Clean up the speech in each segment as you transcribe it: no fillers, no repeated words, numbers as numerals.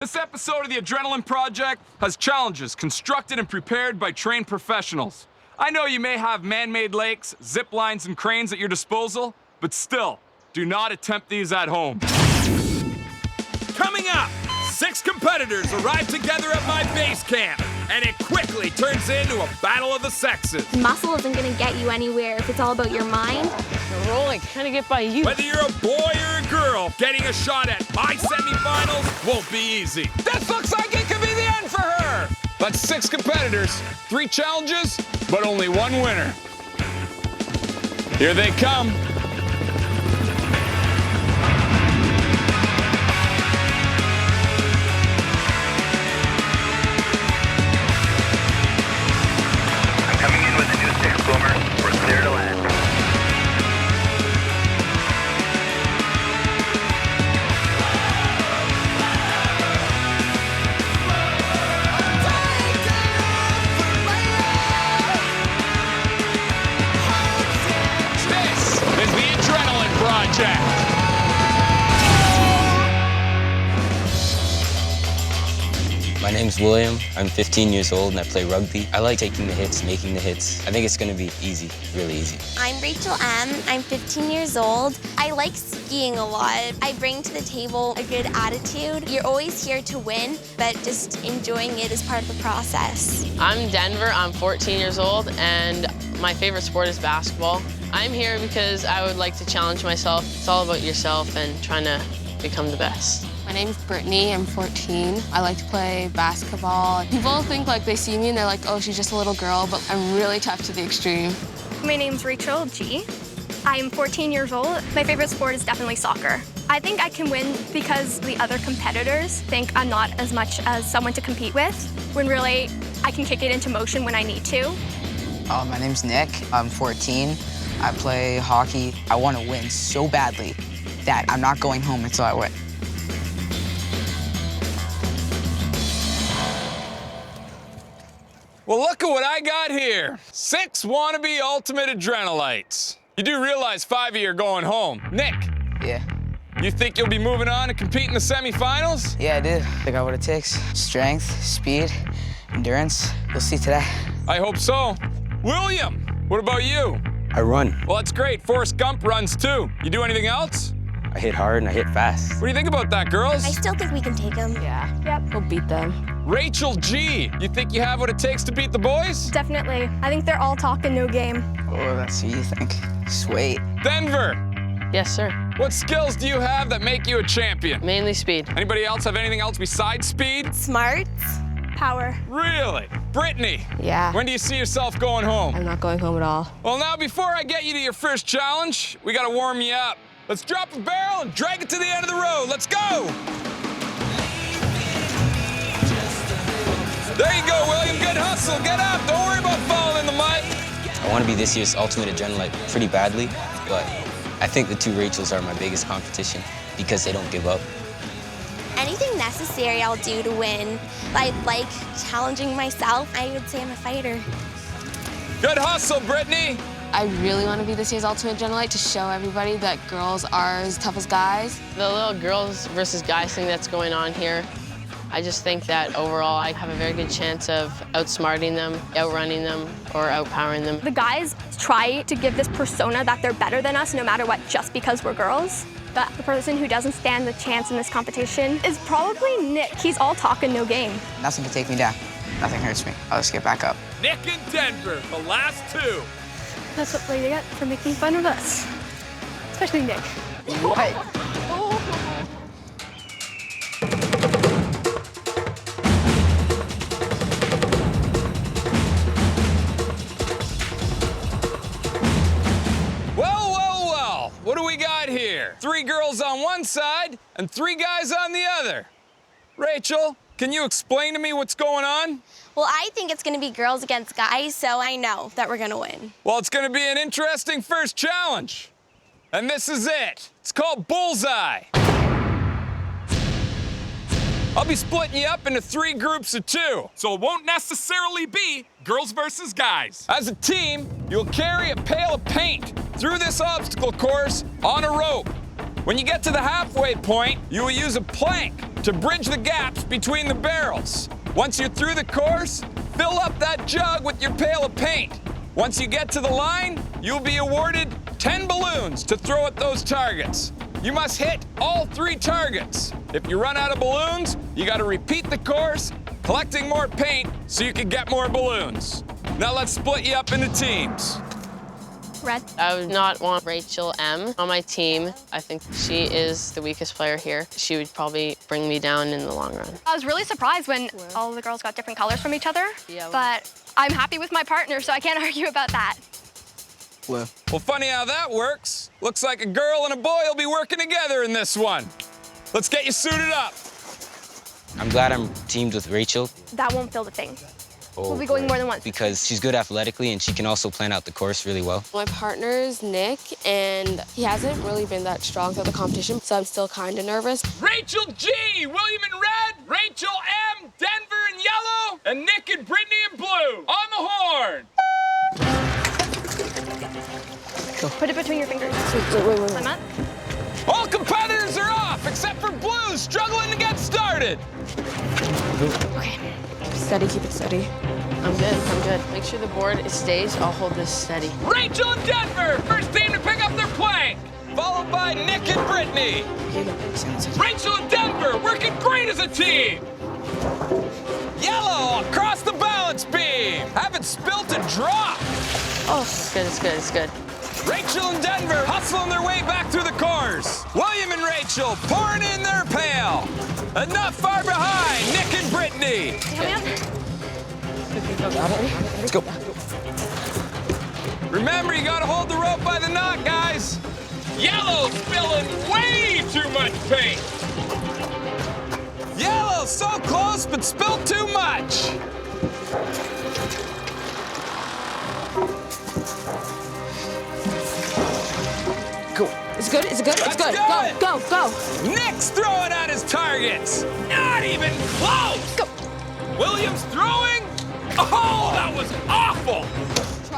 This episode of the Adrenaline Project has challenges constructed and prepared by trained professionals. I know you may have man-made lakes, zip lines, and cranes at your disposal, but still, do not attempt these at home. Coming up, 6 competitors arrive together at my base camp, and it quickly turns into a battle of the sexes. Muscle isn't gonna get you anywhere if it's all about your mind. You're rolling, trying to get by you. Whether you're a boy or a girl, getting a shot at my semifinals won't be easy. This looks like it could be the end for her. That's 6 competitors, 3 challenges, but only 1 winner. Here they come. Coming in with a new 6 boomer. We're clear to land. This is the Adrenaline Project. My name's William. I'm 15 years old and I play rugby. I like taking the hits, making the hits. I think it's gonna be easy, really easy. I'm Rachel M. I'm 15 years old. I like skiing a lot. I bring to the table a good attitude. You're always here to win, but just enjoying it is part of the process. I'm Denver, I'm 14 years old, and my favorite sport is basketball. I'm here because I would like to challenge myself. It's all about yourself and trying to become the best. My name's Brittany, I'm 14. I like to play basketball. People think like they see me and they're like, oh, she's just a little girl, but I'm really tough to the extreme. My name's Rachel G. I'm 14 years old. My favorite sport is definitely soccer. I think I can win because the other competitors think I'm not as much as someone to compete with, when really I can kick it into motion when I need to. My name's Nick. I'm 14. I play hockey. I want to win so badly that I'm not going home until I win. Well, look at what I got here. 6 wannabe ultimate adrenalites. You do realize 5 of you are going home. Nick, Yeah. you think you'll be moving on to compete in the semifinals? Yeah, I do. I got what it takes. Strength, speed, endurance. You'll see today. I hope so. William, what about you? I run. Well, that's great. Forrest Gump runs too. You do anything else? I hit hard and I hit fast. What do you think about that, girls? I still think we can take them. Yeah. Yep, We'll beat them. Rachel G, you think you have what it takes to beat the boys? definitely. I think they're all talk and no game. Oh, that's what you think. Sweet. Denver, Yes, sir. what skills do you have that make you a champion? Mainly speed. Anybody else have anything else besides speed? Smarts. Power. Really? Brittany, Yeah. when do you see yourself going home? I'm not going home at all. Well, now, before I get you to your first challenge, we gotta warm you up. Let's drop a barrel and drag it to the end of the road. Let's go! There you go, William. Good hustle. Get up. Don't worry about falling in the mud. I want to be this year's ultimate adrenaline pretty badly, but I think the 2 Rachels are my biggest competition because they don't give up. Anything necessary I'll do to win. I like challenging myself. I would say I'm a fighter. Good hustle, Brittany. I really want to be this year's Ultimate Adrenalite to show everybody that girls are as tough as guys. The little girls versus guys thing that's going on here, I just think that overall I have a very good chance of outsmarting them, outrunning them, or outpowering them. The guys try to give this persona that they're better than us no matter what, just because we're girls. But the person who doesn't stand the chance in this competition is probably Nick. He's all talk and no game. Nothing can take me down. Nothing hurts me. I'll just get back up. Nick and Denver, the last 2. That's what they get for making fun of us. Especially Nick. What? Well, what do we got here? 3 girls on one side and 3 guys on the other. Rachel, can you explain to me what's going on? Well, I think it's gonna be girls against guys, so I know that we're gonna win. Well, it's gonna be an interesting first challenge. And this is it. It's called Bullseye. I'll be splitting you up into 3 groups of 2, so it won't necessarily be girls versus guys. As a team, you'll carry a pail of paint through this obstacle course on a rope. When you get to the halfway point, you will use a plank to bridge the gaps between the barrels. Once you're through the course, fill up that jug with your pail of paint. Once you get to the line, you'll be awarded 10 balloons to throw at those targets. You must hit all 3 targets. If you run out of balloons, you gotta repeat the course, collecting more paint so you can get more balloons. Now let's split you up into teams. Red. I would not want Rachel M on my team. I think she is the weakest player here. She would probably bring me down in the long run. I was really surprised when all the girls got different colors from each other. Yeah, but I'm happy with my partner, so I can't argue about that. Blue. Well, funny how that works. Looks like a girl and a boy will be working together in this one. Let's get you suited up. I'm glad I'm teamed with Rachel. That won't fill the thing. Oh, We'll be going more than once. Because she's good athletically and she can also plan out the course really well. My partner's Nick, and he hasn't really been that strong through the competition, so I'm still kind of nervous. Rachel G, William in red, Rachel M, Denver in yellow, and Nick and Brittany in blue. On the horn. Put it between your fingers. Wait. Climb up. All competitors are off, except for Blue, struggling to get started. Okay. Steady, keep it steady. I'm good. Make sure the board stays. I'll hold this steady. Rachel and Denver, first team to pick up their plank, followed by Nick and Brittany. Rachel and Denver, working great as a team. Yellow across the balance beam. Haven't spilt a drop. Oh, it's good. Rachel and Denver hustling their way back through the course. William and Rachel pouring in their pail. And not far behind, Nick and Brittany. Let's go. Remember, you gotta hold the rope by the knot, guys. Yellow spilling way too much paint. Yellow so close, but spilled too much. Go. It's good. That's good. Go. Nick's throwing at his targets. Not even close. Go. Williams throwing. Oh, that was awful.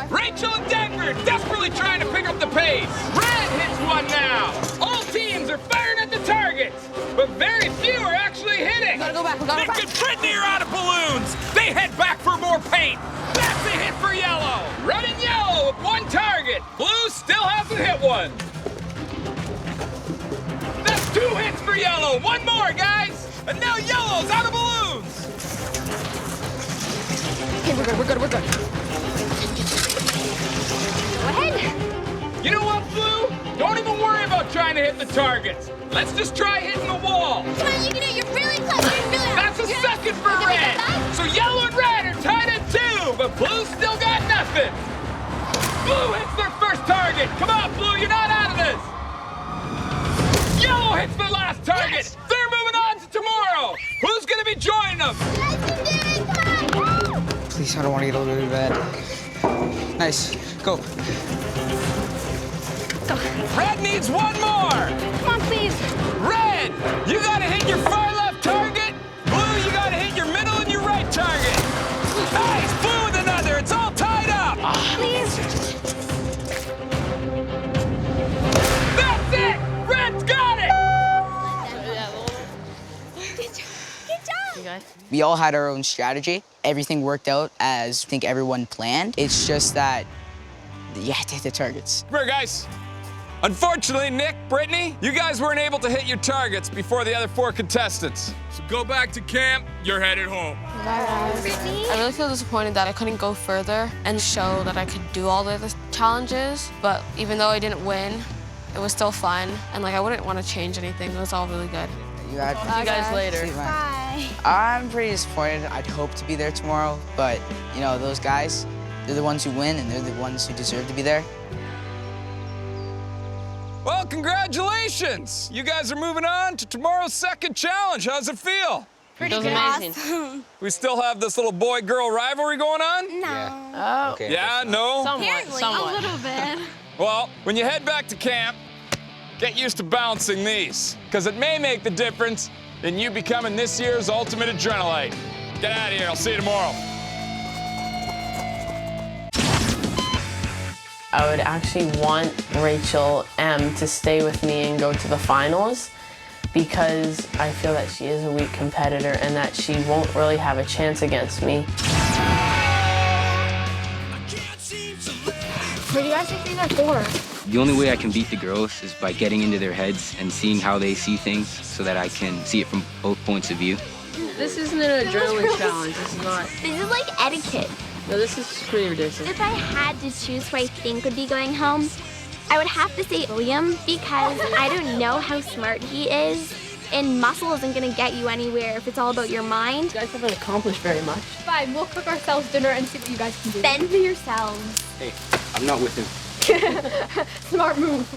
Rachel and Denver desperately trying to pick up the pace. Red hits one now. All teams are firing at the targets, but very few are actually hitting. We gotta go back. Nick and Brittany are out of balloons. They head back for more paint. That's a hit for yellow. Red and yellow with one target. Blue still hasn't hit one. That's 2 hits for yellow. One more, guys. And now yellow's out of balloons. Okay, we're good. Go ahead. You know what, Blue? Don't even worry about trying to hit the targets. Let's just try hitting the wall. Come on, you can do it. You're really close. You're really That's a you're- second for Did we get red. that? So yellow and red are tied at 2, but Blue still got nothing. Blue hits their first target. Come on, Blue, you're not out of this. Yellow hits their last target. Yes. They're moving on to tomorrow. Who's going to be joining them? Yes, you did it. Come on. Please, I don't want to get a little bit bad. Nice. Go. Red needs one more. Come on, please. Red, you got to hit your far left target. Blue, you got to hit your middle and your right target. Nice. Blue with another. It's all tied up. Please. That's it. Red's got it. Good job. You guys? We all had our own strategy. Everything worked out as I think everyone planned. It's just that you have to hit the targets. Come here, guys. Unfortunately, Nick, Brittany, you guys weren't able to hit your targets before the other 4 contestants. So go back to camp. You're headed home. Brittany. I really feel disappointed that I couldn't go further and show that I could do all the other challenges. But even though I didn't win, it was still fun. And I wouldn't want to change anything. It was all really good. You had See you guys later. Bye. I'm pretty disappointed. I'd hope to be there tomorrow, but you know, those guys, they're the ones who win and they're the ones who deserve to be there. Well, congratulations. You guys are moving on to tomorrow's second challenge. How's it feel? It was amazing. We still have this little boy-girl rivalry going on? No. Oh, Okay. Yeah, no? somewhat. A little bit. Well, when you head back to camp, get used to balancing these, because it may make the difference in you becoming this year's ultimate adrenalite. Get out of here. I'll see you tomorrow. I would actually want Rachel M to stay with me and go to the finals, because I feel that she is a weak competitor and that she won't really have a chance against me. What do you guys think these are for? The only way I can beat the girls is by getting into their heads and seeing how they see things so that I can see it from both points of view. This isn't an adrenaline challenge. This is not. This is like etiquette. No, this is pretty ridiculous. If I had to choose who I think would be going home, I would have to say William because I don't know how smart he is, and muscle isn't gonna get you anywhere if it's all about your mind. You guys haven't accomplished very much. Fine, we'll cook ourselves dinner and see what you guys can do. Fend for yourselves. Hey, I'm not with him. Smart move.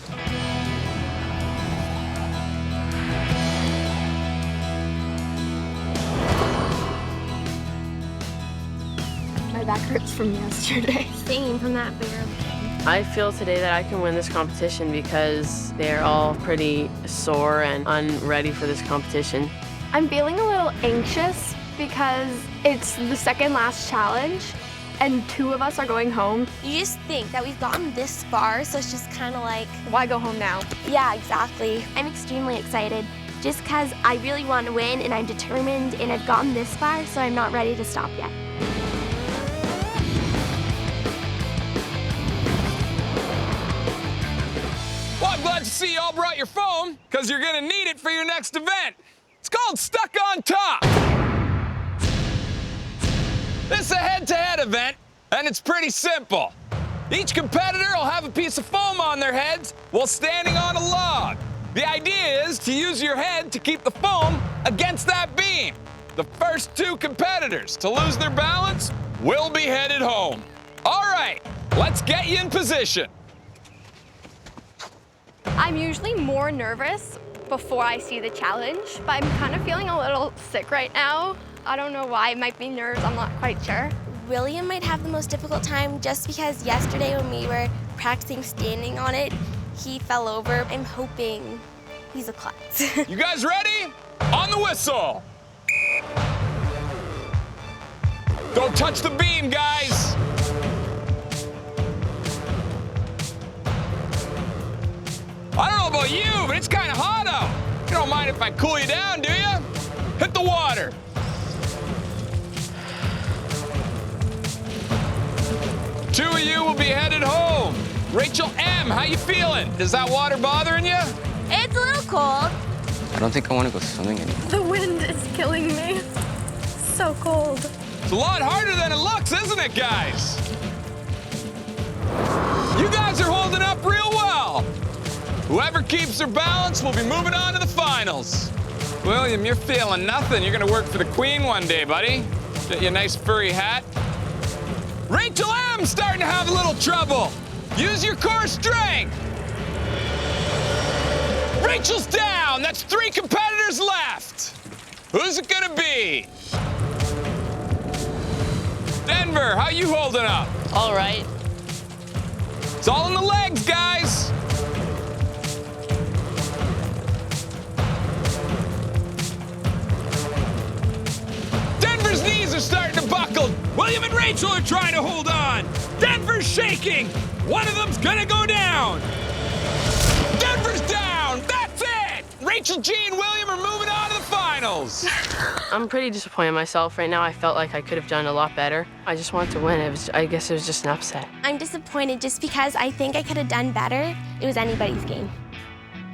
My back hurts from yesterday. Same from that bear. I feel today that I can win this competition because they're all pretty sore and unready for this competition. I'm feeling a little anxious because it's the second last challenge and 2 of us are going home. You just think that we've gotten this far, so it's just kind of like, Why go home now? yeah, exactly. I'm extremely excited just because I really want to win and I'm determined and I've gotten this far, so I'm not ready to stop yet. Well, I'm glad to see you all brought your phone, because you're going to need it for your next event. It's called Stuck on Top. This is a head-to-head event, and it's pretty simple. Each competitor will have a piece of foam on their heads while standing on a log. The idea is to use your head to keep the foam against that beam. The first 2 competitors to lose their balance will be headed home. All right, let's get you in position. I'm usually more nervous before I see the challenge, but I'm kind of feeling a little sick right now. I don't know why. It might be nerves. I'm not quite sure. William might have the most difficult time just because yesterday when we were practicing standing on it, he fell over. I'm hoping he's a klutz. You guys ready? On the whistle. Don't touch the beam, guys. I don't know about you, but it's kind of hot out. You don't mind if I cool you down, do you? Hit the water. Two of you will be headed home. Rachel M., how you feeling? Is that water bothering you? It's a little cold. I don't think I want to go swimming anymore. The wind is killing me. So cold. It's a lot harder than it looks, isn't it, guys? You guys are holding up real well. Whoever keeps their balance will be moving on to the finals. William, you're feeling nothing. You're gonna work for the queen one day, buddy. Get you a nice furry hat. Rachel M. starting to have a little trouble. Use your core strength. Rachel's down. That's 3 competitors left. Who's it gonna be? Denver, how you holding up? All right. It's all in the legs, guys. Denver's knees are starting to buckle. William and Rachel are trying to hold on. Denver's shaking. One of them's gonna go down. Denver's down. That's it. Rachel G and William are moving on to the finals. I'm pretty disappointed in myself right now. I felt like I could have done a lot better. I just wanted to win. I guess it was just an upset. I'm disappointed just because I think I could have done better. It was anybody's game.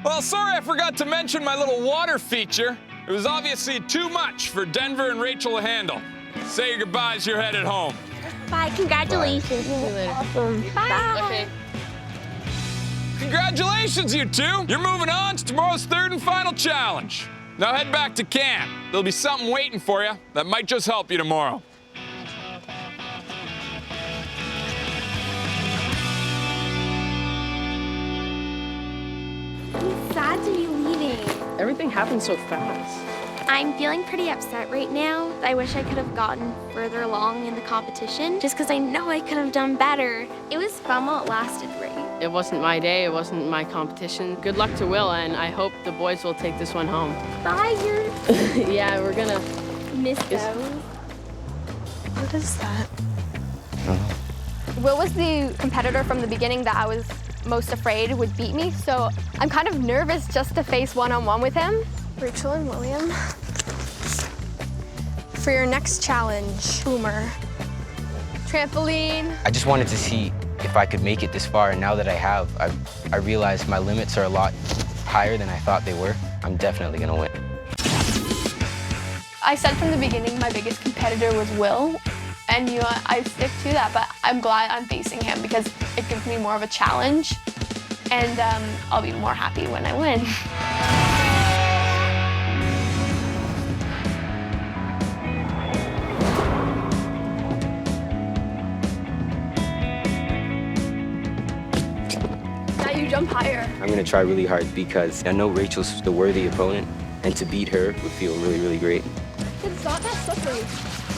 Well, sorry I forgot to mention my little water feature. It was obviously too much for Denver and Rachel to handle. Say your goodbyes, you're headed home. Bye, congratulations. See you later. Awesome. Bye. Okay. Congratulations, you two. You're moving on to tomorrow's 3rd and final challenge. Now head back to camp. There'll be something waiting for you that might just help you tomorrow. I'm sad to be leaving. Everything happened so fast. I'm feeling pretty upset right now. I wish I could have gotten further along in the competition just because I know I could have done better. It was fun while it lasted, right? It wasn't my day. It wasn't my competition. Good luck to Will, and I hope the boys will take this one home. Bye, you're Yeah, we're gonna miss those. What is that? Will was the competitor from the beginning that I was most afraid would beat me, so I'm kind of nervous just to face one-on-one with him. Rachel and William. For your next challenge, Boomer. Trampoline. I just wanted to see if I could make it this far, and now that I have, I realized my limits are a lot higher than I thought they were. I'm definitely gonna win. I said from the beginning my biggest competitor was Will, and you know I stick to that, but I'm glad I'm facing him because it gives me more of a challenge, and I'll be more happy when I win. Now you jump higher. I'm gonna try really hard because I know Rachel's the worthy opponent, and to beat her would feel really, really great. It's not that slippery.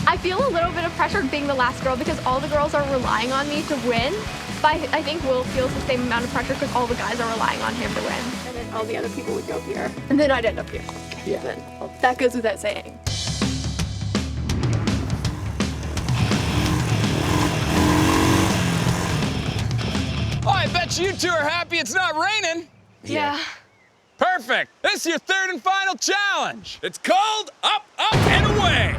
I feel a little bit of pressure being the last girl because all the girls are relying on me to win. But I think Will feels the same amount of pressure because all the guys are relying on him to win. And then all the other people would go here. And then I'd end up here. Yeah. Then, well, that goes without saying. Oh, I bet you two are happy it's not raining. Yeah. Perfect. This is your third and final challenge. It's called Up, Up, and Away.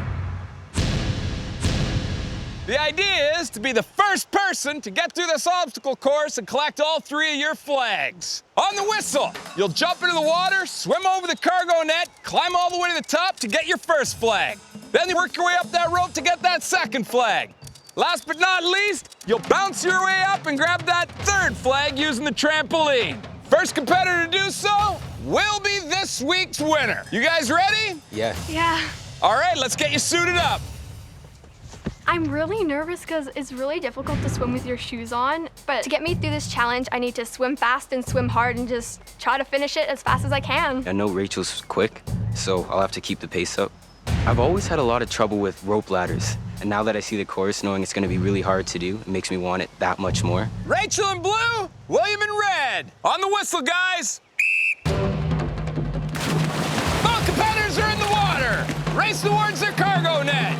The idea is to be the first person to get through this obstacle course and collect all 3 of your flags. On the whistle, you'll jump into the water, swim over the cargo net, climb all the way to the top to get your first flag. Then you work your way up that rope to get that second flag. Last but not least, you'll bounce your way up and grab that third flag using the trampoline. First competitor to do so will be this week's winner. You guys ready? Yeah. Yeah. All right, let's get you suited up. I'm really nervous because it's really difficult to swim with your shoes on. But to get me through this challenge, I need to swim fast and swim hard and just try to finish it as fast as I can. I know Rachel's quick, so I'll have to keep the pace up. I've always had a lot of trouble with rope ladders, and now that I see the course, knowing it's gonna be really hard to do, it makes me want it that much more. Rachel in blue, William in red. On the whistle, guys. All competitors are in the water. Race towards their cargo net.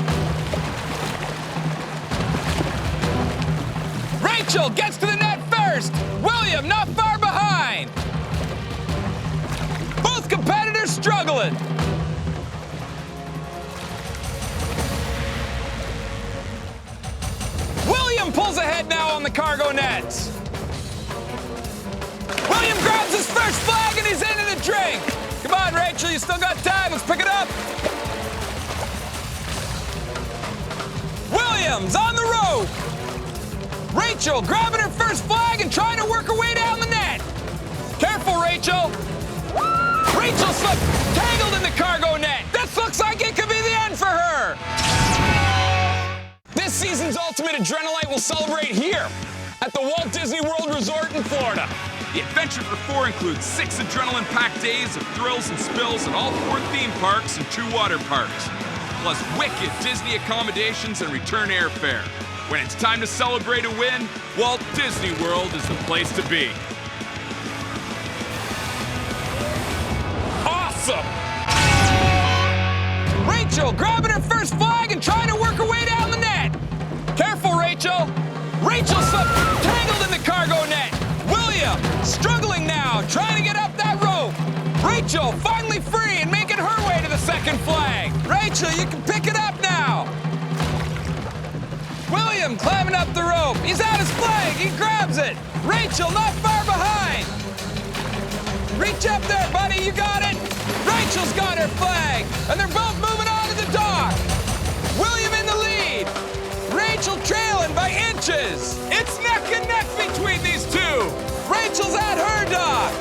Rachel gets to the net first. William not far behind. Both competitors struggling. William pulls ahead now on the cargo nets. William grabs his first flag and he's into the drink. Come on, Rachel, you still got time. Let's pick it up. William's on the rope. Rachel grabbing her first flag and trying to work her way down the net. Careful, Rachel. Rachel slipped, tangled in the cargo net. This looks like it could be the end for her. This season's Ultimate Adrenalite will celebrate here at the Walt Disney World Resort in Florida. The Adventure for 4 includes 6 adrenaline-packed days of thrills and spills at all 4 theme parks and 2 water parks, plus wicked Disney accommodations and return airfare. When it's time to celebrate a win, Walt Disney World is the place to be. Awesome! Rachel grabbing her first flag and trying to work her way down the net. Careful, Rachel. Rachel slipped, tangled in the cargo net. William struggling now, trying to get up that rope. Rachel finally free and making her way to the second flag. Rachel, you can pick it up now. William climbing up the rope. He's at his flag. He grabs it. Rachel not far behind. Reach up there, buddy. You got it. Rachel's got her flag. And they're both moving on to the dock. William in the lead. Rachel trailing by inches. It's neck and neck between these two. Rachel's at her dock.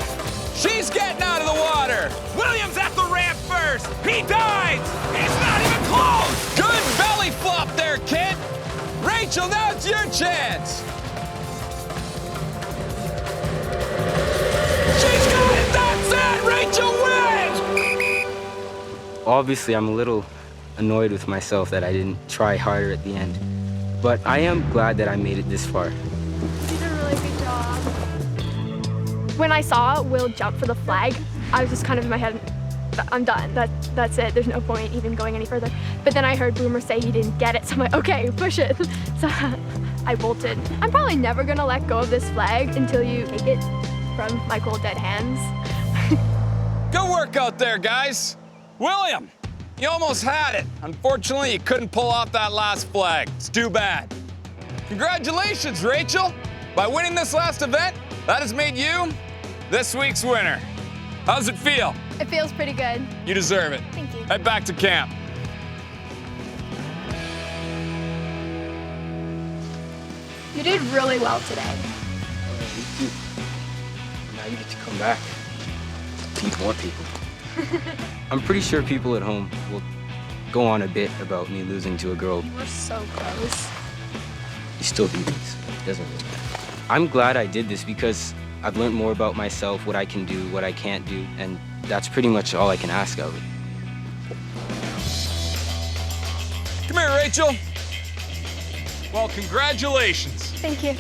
She's getting out of the water. William's at the ramp first. He dives. He's not even close. Good belly flop there, kid. Rachel, now it's your chance. She's got it. That's it. Rachel wins. Obviously, I'm a little annoyed with myself that I didn't try harder at the end, but I am glad that I made it this far. You did a really good job. When I saw Will jump for the flag, I was just kind of in my head, I'm done. That's it. There's no point even going any further. But then I heard Boomer say he didn't get it, so I'm like, okay, push it. So I bolted. I'm probably never gonna let go of this flag until you take it from my cold dead hands. Good work out there, guys. William, you almost had it. Unfortunately, you couldn't pull off that last flag. It's too bad. Congratulations, Rachel. By winning this last event, that has made you this week's winner. How's it feel? It feels pretty good. You deserve it. Thank you. Head back to camp. You did really well today. You too. Now you get to come back. Beat more people. I'm pretty sure people at home will go on a bit about me losing to a girl. You were so close. You still beat me, so it doesn't really matter. I'm glad I did this because I've learned more about myself, what I can do, what I can't do, and that's pretty much all I can ask of it. Come here, Rachel. Well, congratulations. Thank you.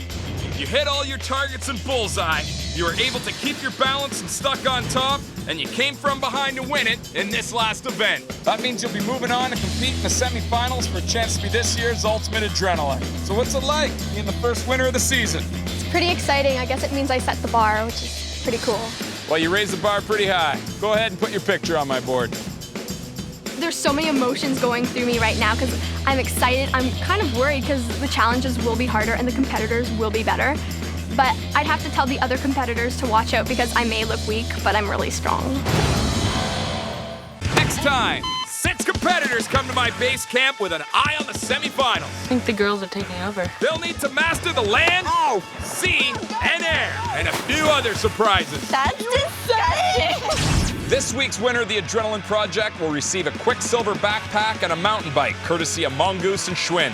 You hit all your targets in Bullseye, you were able to keep your balance and stuck on top, and you came from behind to win it in this last event. That means you'll be moving on to compete in the semifinals for a chance to be this year's Ultimate Adrenaline. So what's it like being the first winner of the season? It's pretty exciting. I guess it means I set the bar, which is pretty cool. Well, you raised the bar pretty high. Go ahead and put your picture on my board. There's so many emotions going through me right now because I'm excited. I'm kind of worried because the challenges will be harder and the competitors will be better. But I'd have to tell the other competitors to watch out because I may look weak, but I'm really strong. Next time, 6 competitors come to my base camp with an eye on the semifinals. I think the girls are taking over. They'll need to master the land, sea, and air, and a few other surprises. That's disgusting. This week's winner of the Adrenaline Project will receive a Quicksilver backpack and a mountain bike, courtesy of Mongoose and Schwinn.